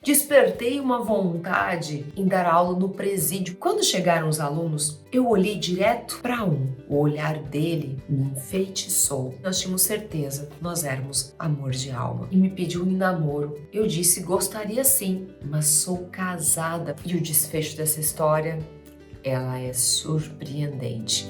Despertei uma vontade em dar aula no presídio. Quando chegaram os alunos, eu olhei direto para um. O olhar dele me enfeitiçou. Nós tínhamos certeza, nós éramos amor de alma. E me pediu em namoro. Eu disse, gostaria sim, mas sou casada. E o desfecho dessa história, ela é surpreendente.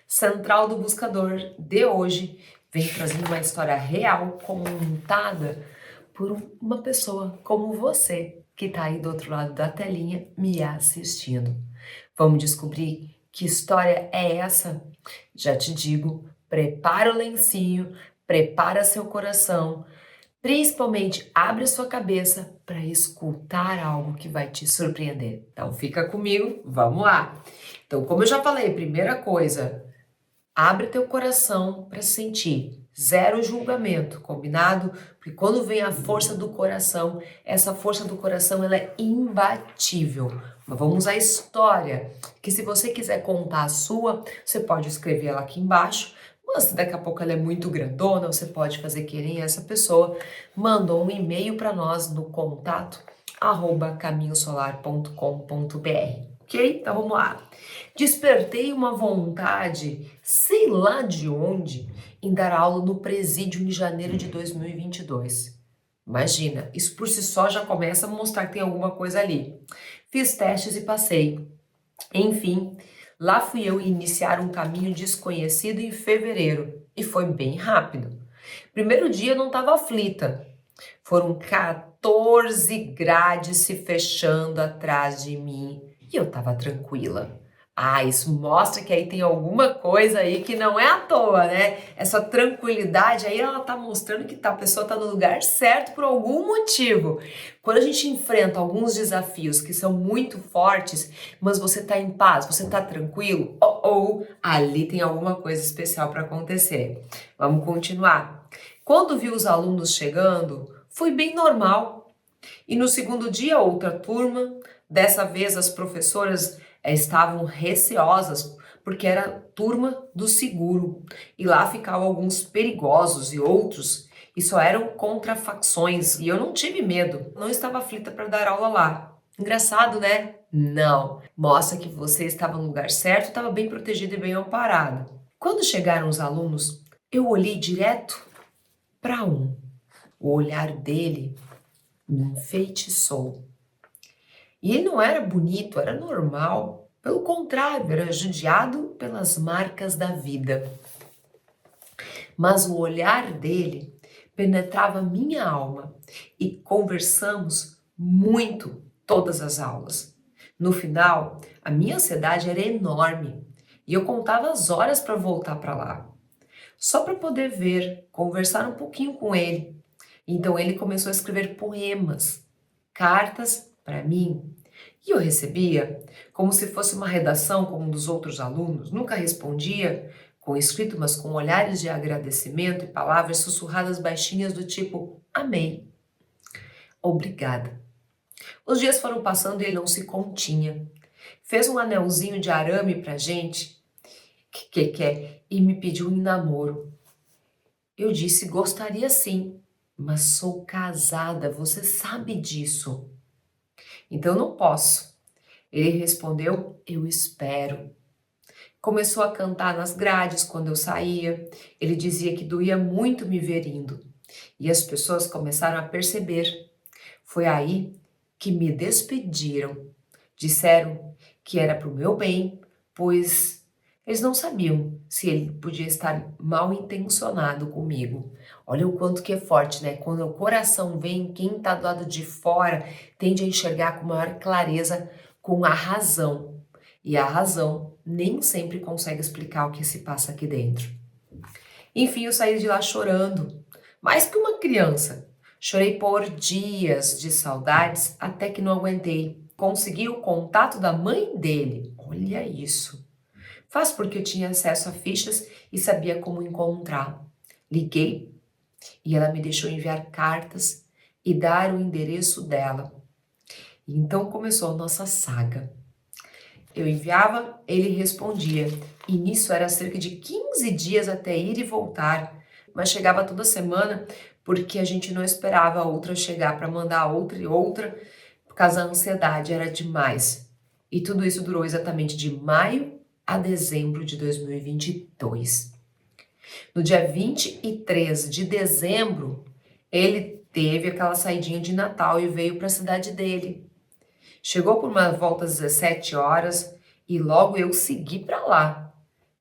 Central do Buscador de hoje vem trazendo uma história real contada por uma pessoa como você que está aí do outro lado da telinha me assistindo. Vamos descobrir que história é essa? Já te digo, prepara o lencinho, prepara seu coração, principalmente abre a sua cabeça para escutar algo que vai te surpreender. Então fica comigo, vamos lá! Então, como eu já falei, primeira coisa, abre teu coração para sentir. Zero julgamento, combinado? Porque quando vem a força do coração, essa força do coração ela é imbatível. Mas vamos à história, que se você quiser contar a sua, você pode escrever ela aqui embaixo. Mas se daqui a pouco ela é muito grandona, você pode fazer que nem essa pessoa. Manda um e-mail para nós no contato@caminhosolar.com.br. Ok? Então vamos lá. Despertei uma vontade, sei lá de onde, em dar aula no presídio em janeiro de 2022. Imagina, isso por si só já começa a mostrar que tem alguma coisa ali. Fiz testes e passei. Enfim, lá fui eu iniciar um caminho desconhecido em fevereiro e foi bem rápido. Primeiro dia eu não estava aflita. Foram 14 grades se fechando atrás de mim e eu estava tranquila. Ah, isso mostra que aí tem alguma coisa aí que não é à toa, né? Essa tranquilidade aí, ela tá mostrando que a pessoa tá no lugar certo por algum motivo. Quando a gente enfrenta alguns desafios que são muito fortes, mas você tá em paz, você tá tranquilo, ali tem alguma coisa especial para acontecer. Vamos continuar. Quando vi os alunos chegando, foi bem normal. E no segundo dia, outra turma, dessa vez as professoras estavam receosas porque era turma do seguro e lá ficavam alguns perigosos e outros e só eram contra facções e eu não tive medo, não estava aflita para dar aula lá. Engraçado, né? Não. Mostra que você estava no lugar certo, estava bem protegido e bem amparado. Quando chegaram os alunos, eu olhei direto para um. O olhar dele me enfeitiçou. E ele não era bonito, era normal. Pelo contrário, era judiado pelas marcas da vida. Mas o olhar dele penetrava minha alma e conversamos muito todas as aulas. No final, a minha ansiedade era enorme e eu contava as horas para voltar para lá, só para poder ver, conversar um pouquinho com ele. Então ele começou a escrever poemas, cartas para mim. E eu recebia como se fosse uma redação como um dos outros alunos, nunca respondia com escrito, mas com olhares de agradecimento e palavras sussurradas baixinhas do tipo, amei, obrigada. Os dias foram passando e ele não se continha. Fez um anelzinho de arame pra gente, e me pediu em namoro. Eu disse, gostaria sim, mas sou casada, você sabe disso. Então não posso. Ele respondeu, eu espero. Começou a cantar nas grades quando eu saía. Ele dizia que doía muito me ver indo. E as pessoas começaram a perceber. Foi aí que me despediram. Disseram que era para o meu bem, pois eles não sabiam se ele podia estar mal intencionado comigo. Olha o quanto que é forte, né? Quando o coração vem, quem está do lado de fora tende a enxergar com maior clareza com a razão. E a razão nem sempre consegue explicar o que se passa aqui dentro. Enfim, eu saí de lá chorando, mais que uma criança. Chorei por dias de saudades até que não aguentei. Consegui o contato da mãe dele. Olha isso. Faz porque eu tinha acesso a fichas e sabia como encontrar. Liguei e ela me deixou enviar cartas e dar o endereço dela. E então começou a nossa saga. Eu enviava, ele respondia. E nisso era cerca de 15 dias até ir e voltar. Mas chegava toda semana porque a gente não esperava a outra chegar para mandar a outra e outra, por causa da ansiedade, era demais. E tudo isso durou exatamente de maio a dezembro de 2022. No dia 23 de dezembro, ele teve aquela saidinha de Natal e veio para a cidade dele. Chegou por uma volta às 17 horas e logo eu segui para lá.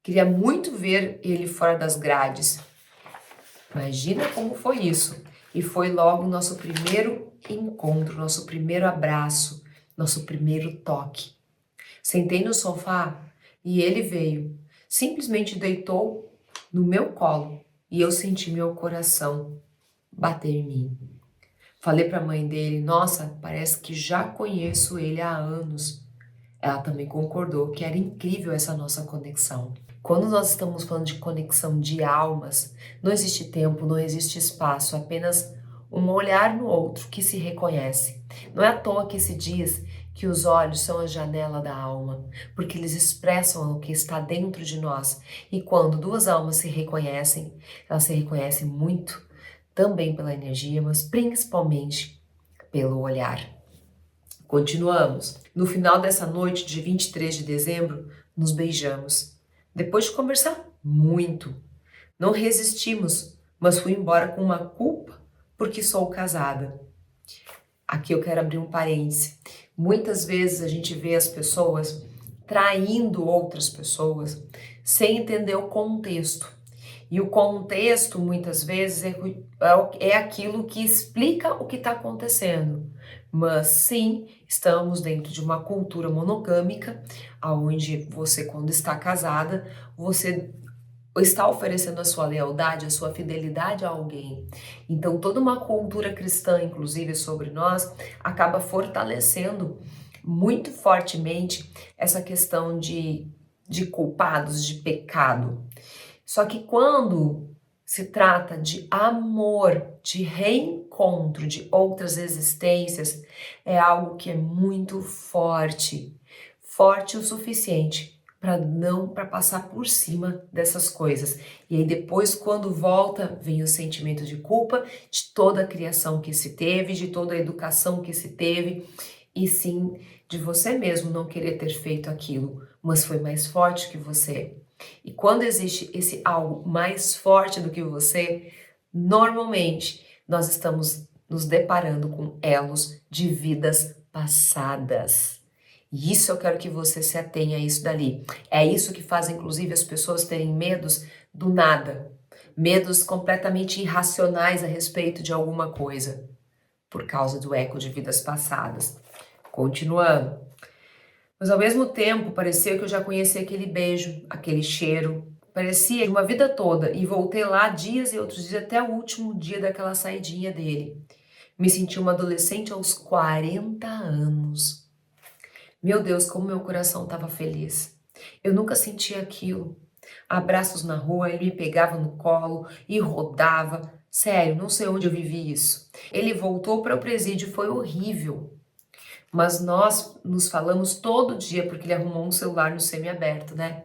Queria muito ver ele fora das grades. Imagina como foi isso. E foi logo o nosso primeiro encontro, nosso primeiro abraço, nosso primeiro toque. Sentei no sofá e ele veio. Simplesmente deitou no meu colo e eu senti meu coração bater em mim. Falei para a mãe dele, nossa, parece que já conheço ele há anos. Ela também concordou que era incrível essa nossa conexão. Quando nós estamos falando de conexão de almas, não existe tempo, não existe espaço, apenas um olhar no outro que se reconhece. Não é à toa que se diz que os olhos são a janela da alma, porque eles expressam o que está dentro de nós. E quando duas almas se reconhecem, elas se reconhecem muito também pela energia, mas principalmente pelo olhar. Continuamos. No final dessa noite de 23 de dezembro, nos beijamos. Depois de conversar muito, não resistimos, mas fui embora com uma culpa porque sou casada. Aqui eu quero abrir um parêntese. Muitas vezes a gente vê as pessoas traindo outras pessoas sem entender o contexto. E o contexto, muitas vezes, é aquilo que explica o que está acontecendo. Mas sim, estamos dentro de uma cultura monogâmica, onde você, quando está casada, você está oferecendo a sua lealdade, a sua fidelidade a alguém. Então, toda uma cultura cristã, inclusive sobre nós, acaba fortalecendo muito fortemente essa questão de culpados, de pecado. Só que quando se trata de amor, de reencontro de outras existências, é algo que é muito forte, forte o suficiente para passar por cima dessas coisas. E aí depois, quando volta, vem o sentimento de culpa de toda a criação que se teve, de toda a educação que se teve, e sim de você mesmo não querer ter feito aquilo, mas foi mais forte que você. E quando existe esse algo mais forte do que você, normalmente nós estamos nos deparando com elos de vidas passadas. E isso eu quero que você se atenha a isso dali. É isso que faz, inclusive, as pessoas terem medos do nada. Medos completamente irracionais a respeito de alguma coisa. Por causa do eco de vidas passadas. Continuando. Mas ao mesmo tempo, parecia que eu já conhecia aquele beijo, aquele cheiro. Parecia de uma vida toda. E voltei lá dias e outros dias até o último dia daquela saidinha dele. Me senti uma adolescente aos 40 anos. Meu Deus, como meu coração estava feliz. Eu nunca senti aquilo. Abraços na rua, ele me pegava no colo e rodava. Sério, não sei onde eu vivi isso. Ele voltou para o presídio, foi horrível. Mas nós nos falamos todo dia porque ele arrumou um celular no semiaberto, né?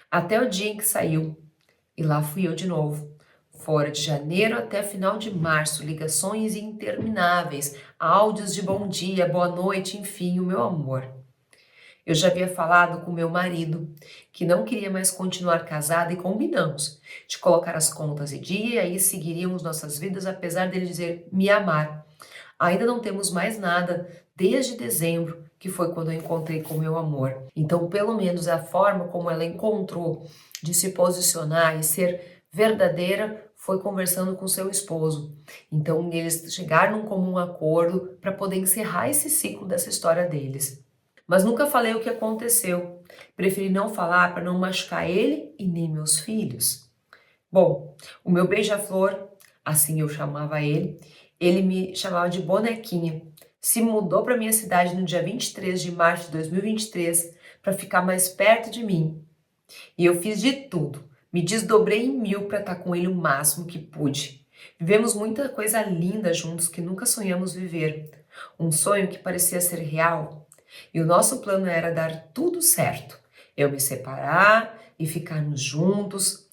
Até o dia em que saiu. E lá fui eu de novo. Fora de janeiro até final de março, ligações intermináveis, áudios de bom dia, boa noite, enfim, o meu amor. Eu já havia falado com meu marido que não queria mais continuar casada e combinamos de colocar as contas em dia e aí seguiríamos nossas vidas apesar dele dizer me amar. Ainda não temos mais nada desde dezembro, que foi quando eu encontrei com meu amor. Então, pelo menos a forma como ela encontrou de se posicionar e ser verdadeira foi conversando com seu esposo. Então, eles chegaram num comum acordo para poder encerrar esse ciclo dessa história deles. Mas nunca falei o que aconteceu. Preferi não falar para não machucar ele e nem meus filhos. Bom, o meu beija-flor, assim eu chamava ele me chamava de bonequinha. Se mudou para minha cidade no dia 23 de março de 2023 para ficar mais perto de mim. E eu fiz de tudo. Me desdobrei em mil para estar com ele o máximo que pude. Vivemos muita coisa linda juntos que nunca sonhamos viver. Um sonho que parecia ser real. E o nosso plano era dar tudo certo. Eu me separar e ficarmos juntos.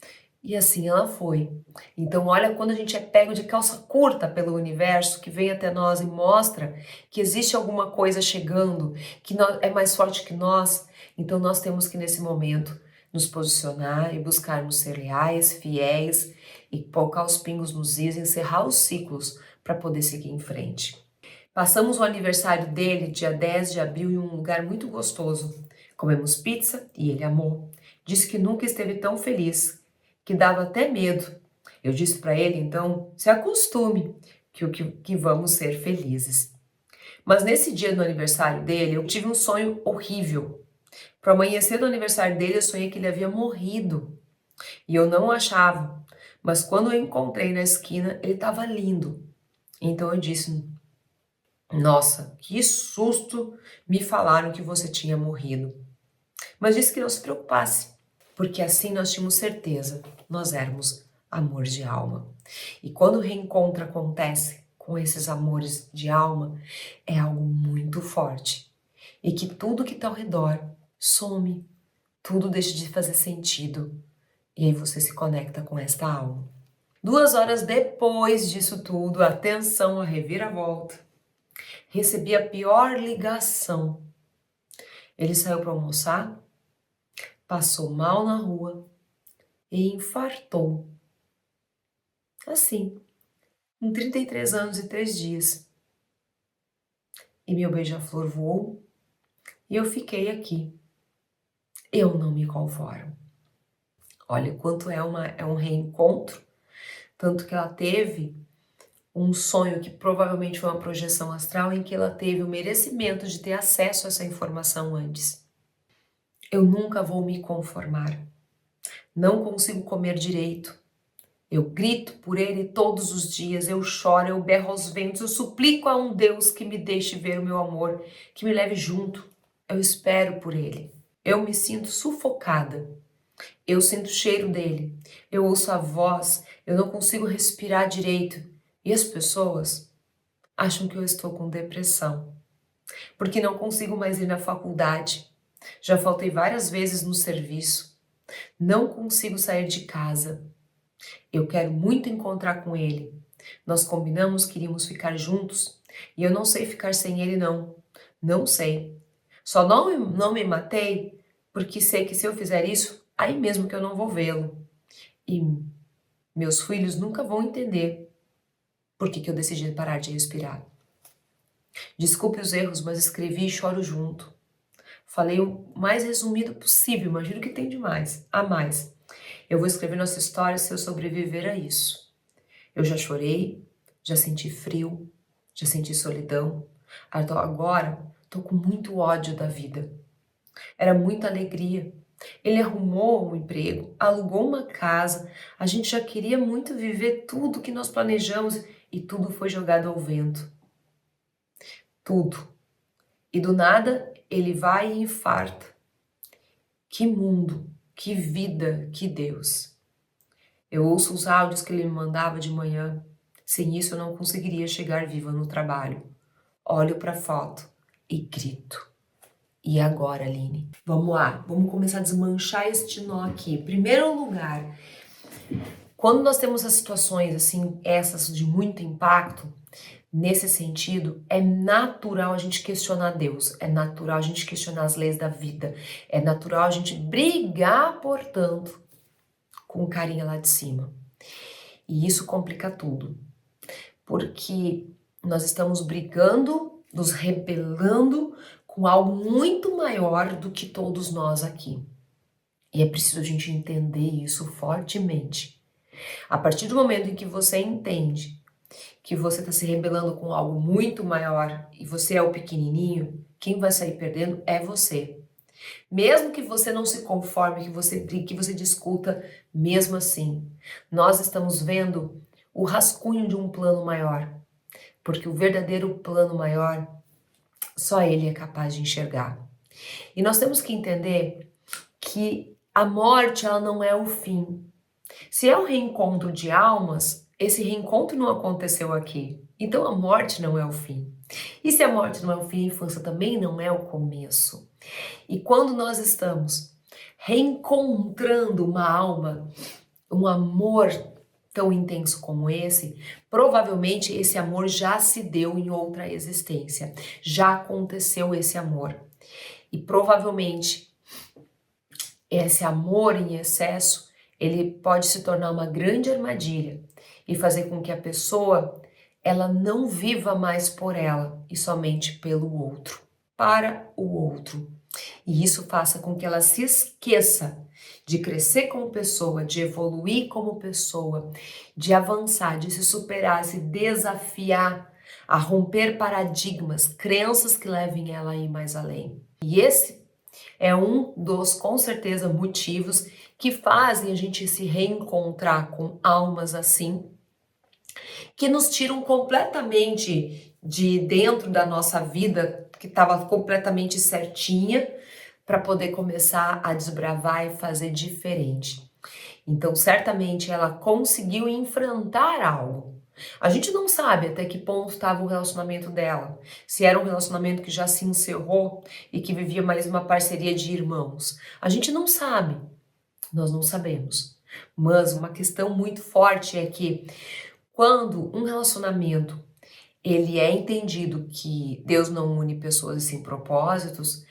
E assim ela foi. Então, olha, quando a gente é pego de calça curta pelo universo, que vem até nós e mostra que existe alguma coisa chegando, que é mais forte que nós, então nós temos que, nesse momento, nos posicionar e buscarmos ser leais, fiéis e colocar os pingos nos is, encerrar os ciclos para poder seguir em frente. Passamos o aniversário dele, dia 10 de abril, em um lugar muito gostoso. Comemos pizza e ele amou. Disse que nunca esteve tão feliz, que dava até medo. Eu disse para ele, então, se acostume, que vamos ser felizes. Mas nesse dia do aniversário dele, eu tive um sonho horrível. Para amanhecer do aniversário dele, eu sonhei que ele havia morrido. E eu não o achava. Mas quando eu encontrei na esquina, ele estava lindo. Então eu disse, nossa, que susto me falaram que você tinha morrido. Mas disse que não se preocupasse, porque assim nós tínhamos certeza, nós éramos amor de alma. E quando o reencontro acontece com esses amores de alma, é algo muito forte. E que tudo que está ao redor some, tudo deixa de fazer sentido. E aí você se conecta com esta alma. 2 horas depois disso tudo, atenção, a reviravolta. Recebi a pior ligação. Ele saiu para almoçar, passou mal na rua e infartou. Assim, com 33 anos e 3 dias. E meu beija-flor voou e eu fiquei aqui. Eu não me conformo. Olha quanto é um reencontro, tanto que ela teve um sonho que provavelmente foi uma projeção astral em que ela teve o merecimento de ter acesso a essa informação antes. Eu nunca vou me conformar. Não consigo comer direito. Eu grito por ele todos os dias, eu choro, eu berro aos ventos, eu suplico a um Deus que me deixe ver o meu amor, que me leve junto. Eu espero por ele. Eu me sinto sufocada. Eu sinto o cheiro dele. Eu ouço a voz, eu não consigo respirar direito. E as pessoas acham que eu estou com depressão, porque não consigo mais ir na faculdade. Já faltei várias vezes no serviço. Não consigo sair de casa. Eu quero muito encontrar com ele. Nós combinamos que iríamos ficar juntos e eu não sei ficar sem ele, não. Não sei. Só não me matei porque sei que se eu fizer isso, aí mesmo que eu não vou vê-lo. E meus filhos nunca vão entender por que eu decidi parar de respirar. Desculpe os erros, mas escrevi e choro junto. Falei o mais resumido possível, imagino que tem demais, a mais. Eu vou escrever nossa história se eu sobreviver a isso. Eu já chorei, já senti frio, já senti solidão. Agora tô com muito ódio da vida. Era muita alegria. Ele arrumou um emprego, alugou uma casa, a gente já queria muito viver tudo que nós planejamos e tudo foi jogado ao vento. Tudo. E do nada ele vai e infarta. Que mundo, que vida, que Deus. Eu ouço os áudios que ele me mandava de manhã. Sem isso eu não conseguiria chegar viva no trabalho. Olho para a foto e grito. E agora, Aline? Vamos lá, vamos começar a desmanchar este nó aqui. Primeiro lugar, quando nós temos as situações assim, essas de muito impacto, nesse sentido, é natural a gente questionar Deus, é natural a gente questionar as leis da vida, é natural a gente brigar, portanto, com carinha lá de cima. E isso complica tudo, porque nós estamos brigando, nos rebelando com algo muito maior do que todos nós aqui. E é preciso a gente entender isso fortemente. A partir do momento em que você entende que você está se rebelando com algo muito maior e você é o pequenininho, quem vai sair perdendo é você. Mesmo que você não se conforme, que você brigue, que você discuta, mesmo assim, nós estamos vendo o rascunho de um plano maior, porque o verdadeiro plano maior, só ele é capaz de enxergar. E nós temos que entender que a morte, ela não é o fim. Se é um reencontro de almas, esse reencontro não aconteceu aqui. Então a morte não é o fim. E se a morte não é o fim, a infância também não é o começo. E quando nós estamos reencontrando uma alma um amor tão intenso como esse, provavelmente esse amor já se deu em outra existência, já aconteceu esse amor. E provavelmente esse amor em excesso, ele pode se tornar uma grande armadilha e fazer com que a pessoa ela não viva mais por ela e somente pelo outro, para o outro. E isso faça com que ela se esqueça de crescer como pessoa, de evoluir como pessoa, de avançar, de se superar, se desafiar, a romper paradigmas, crenças que levem ela a ir mais além. E esse é um dos, com certeza, motivos que fazem a gente se reencontrar com almas assim, que nos tiram completamente de dentro da nossa vida, que estava completamente certinha, para poder começar a desbravar e fazer diferente. Então, certamente ela conseguiu enfrentar algo. A gente não sabe até que ponto estava o relacionamento dela. Se era um relacionamento que já se encerrou e que vivia mais uma parceria de irmãos. A gente não sabe. Nós não sabemos. Mas uma questão muito forte é que quando um relacionamento ele é entendido que Deus não une pessoas e sim propósitos,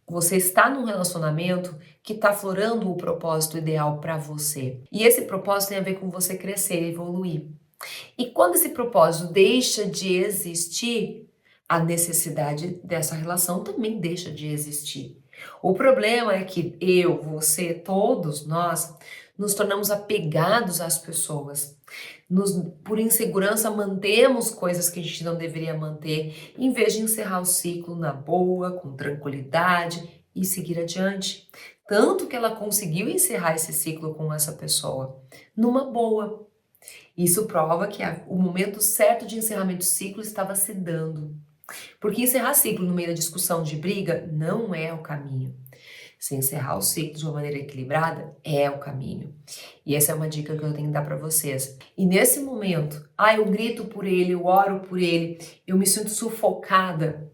você está num relacionamento que está florando o propósito ideal para você. E esse propósito tem a ver com você crescer e evoluir. E quando esse propósito deixa de existir, a necessidade dessa relação também deixa de existir. O problema é que eu, você, todos nós nos tornamos apegados às pessoas. Por insegurança, mantemos coisas que a gente não deveria manter, em vez de encerrar o ciclo na boa, com tranquilidade e seguir adiante. Tanto que ela conseguiu encerrar esse ciclo com essa pessoa, numa boa. Isso prova que o momento certo de encerramento do ciclo estava se dando. Porque encerrar ciclo no meio da discussão de briga não é o caminho. Se encerrar o ciclo de uma maneira equilibrada é o caminho. E essa é uma dica que eu tenho que dar para vocês. E nesse momento, eu grito por ele, eu oro por ele, eu me sinto sufocada.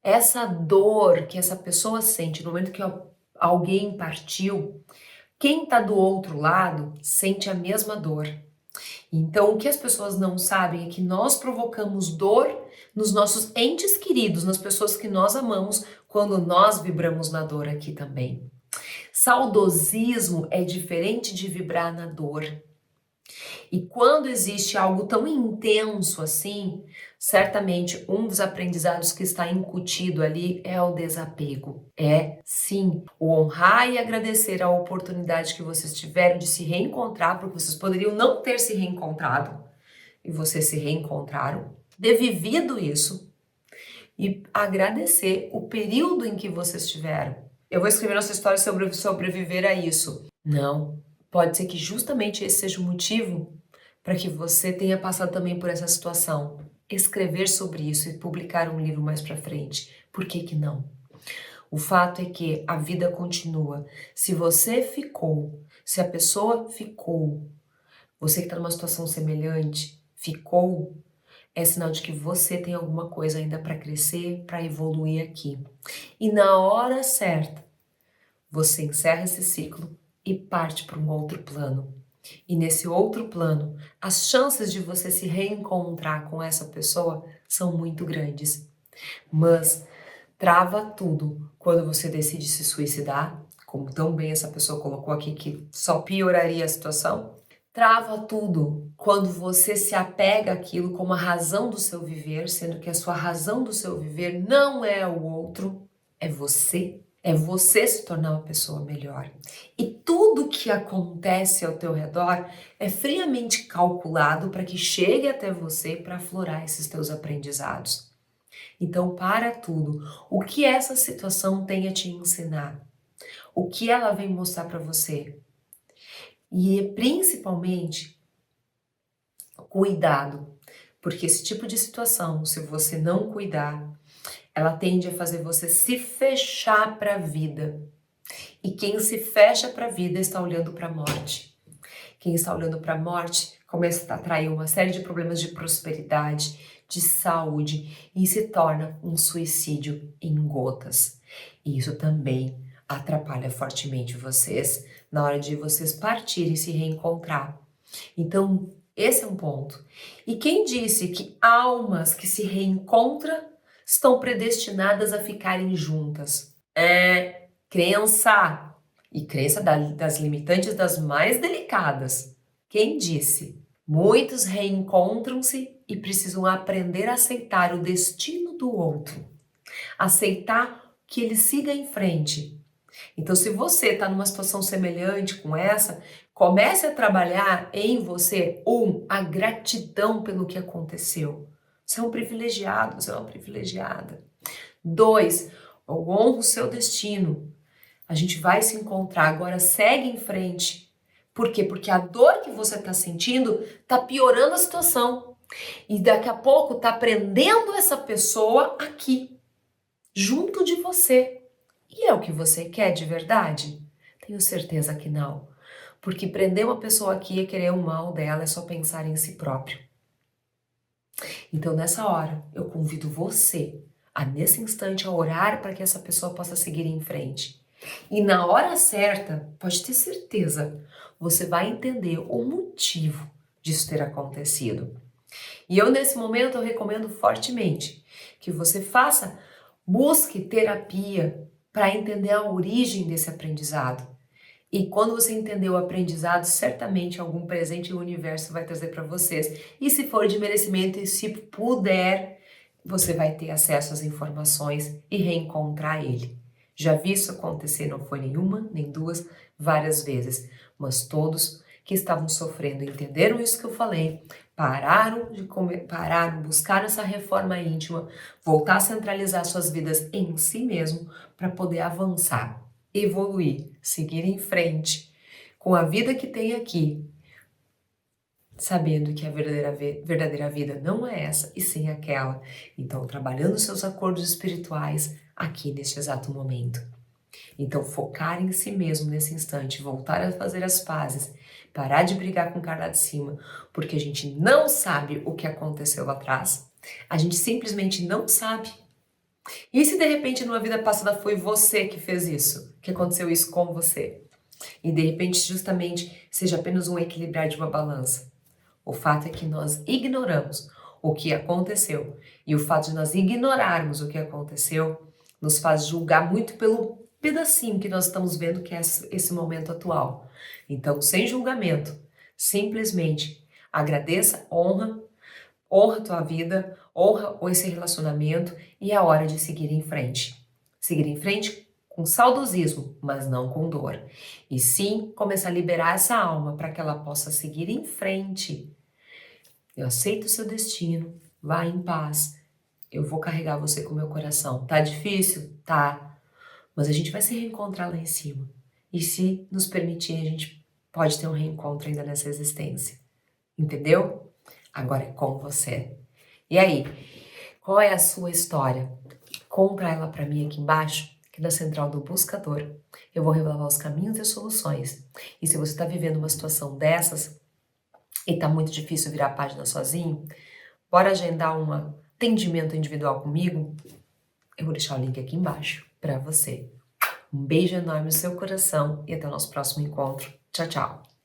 Essa dor que essa pessoa sente no momento que alguém partiu, quem está do outro lado sente a mesma dor. Então, o que as pessoas não sabem é que nós provocamos dor nos nossos entes queridos, nas pessoas que nós amamos, quando nós vibramos na dor aqui também. Saudosismo é diferente de vibrar na dor. E quando existe algo tão intenso assim, certamente um dos aprendizados que está incutido ali é o desapego. É, sim, o honrar e agradecer a oportunidade que vocês tiveram de se reencontrar, porque vocês poderiam não ter se reencontrado e vocês se reencontraram, ter vivido isso e agradecer o período em que vocês tiveram. Eu vou escrever nossa história sobre sobreviver a isso. Não. Pode ser que justamente esse seja o motivo para que você tenha passado também por essa situação. Escrever sobre isso e publicar um livro mais para frente. Por que que não? O fato é que a vida continua. Se você ficou, se a pessoa ficou, você que está numa situação semelhante, ficou, é sinal de que você tem alguma coisa ainda para crescer, para evoluir aqui. E na hora certa, você encerra esse ciclo e parte para um outro plano. E nesse outro plano, as chances de você se reencontrar com essa pessoa são muito grandes. Mas trava tudo quando você decide se suicidar, como tão bem essa pessoa colocou aqui que só pioraria a situação. Trava tudo quando você se apega àquilo como a razão do seu viver, sendo que a sua razão do seu viver não é o outro, é você. É você se tornar uma pessoa melhor. E tudo que acontece ao teu redor é friamente calculado para que chegue até você para aflorar esses teus aprendizados. Então, para tudo. O que essa situação tem a te ensinar? O que ela vem mostrar para você? E principalmente, cuidado. Porque esse tipo de situação, se você não cuidar, ela tende a fazer você se fechar para a vida. E quem se fecha para a vida está olhando para a morte. Quem está olhando para a morte começa a atrair uma série de problemas de prosperidade, de saúde e se torna um suicídio em gotas. E isso também atrapalha fortemente vocês na hora de vocês partirem e se reencontrar. Então, esse é um ponto. E quem disse que almas que se reencontram estão predestinadas a ficarem juntas? É crença. E crença das limitantes das mais delicadas. Quem disse? Muitos reencontram-se e precisam aprender a aceitar o destino do outro. Aceitar que ele siga em frente. Então, se você está numa situação semelhante com essa, comece a trabalhar em você, a gratidão pelo que aconteceu. Você é um privilegiado, você é uma privilegiada. 2, honra o seu destino. A gente vai se encontrar, agora segue em frente. Por quê? Porque a dor que você está sentindo está piorando a situação. E daqui a pouco está prendendo essa pessoa aqui, junto de você. E é o que você quer de verdade? Tenho certeza que não. Porque prender uma pessoa aqui é querer o mal dela, é só pensar em si próprio. Então, nessa hora, eu convido você a, nesse instante, a orar para que essa pessoa possa seguir em frente. E na hora certa, pode ter certeza, você vai entender o motivo disso ter acontecido. E eu, nesse momento, eu recomendo fortemente que você busque terapia para entender a origem desse aprendizado. E quando você entender o aprendizado, certamente algum presente o universo vai trazer para vocês. E se for de merecimento e se puder, você vai ter acesso às informações e reencontrar ele. Já vi isso acontecer, não foi nenhuma, nem duas, várias vezes. Mas todos que estavam sofrendo entenderam isso que eu falei, pararam, buscaram essa reforma íntima, voltar a centralizar suas vidas em si mesmo para poder avançar, evoluir, seguir em frente com a vida que tem aqui, sabendo que a verdadeira vida não é essa e sim aquela. Então, trabalhando seus acordos espirituais aqui neste exato momento. Então, focar em si mesmo nesse instante, voltar a fazer as pazes, parar de brigar com o cara lá de cima, porque a gente não sabe o que aconteceu lá atrás. A gente simplesmente não sabe. E se de repente numa vida passada foi você que fez isso, que aconteceu isso com você? E de repente justamente seja apenas um equilibrar de uma balança. O fato é que nós ignoramos o que aconteceu. E o fato de nós ignorarmos o que aconteceu nos faz julgar muito pelo pedacinho que nós estamos vendo que é esse momento atual. Então, sem julgamento, simplesmente agradeça, honra a tua vida, honra esse relacionamento e é hora de seguir em frente. Seguir em frente com saudosismo, mas não com dor. E sim, começar a liberar essa alma para que ela possa seguir em frente. Eu aceito o seu destino, vá em paz. Eu vou carregar você com o meu coração. Tá difícil? Tá. Mas a gente vai se reencontrar lá em cima. E se nos permitir, a gente pode ter um reencontro ainda nessa existência. Entendeu? Agora é com você. E aí, qual é a sua história? Conta ela para mim aqui embaixo, que na central do buscador eu vou revelar os caminhos e soluções. E se você está vivendo uma situação dessas e tá muito difícil virar a página sozinho, bora agendar um atendimento individual comigo? Eu vou deixar o link aqui embaixo para você. Um beijo enorme no seu coração e até o nosso próximo encontro. Tchau, tchau!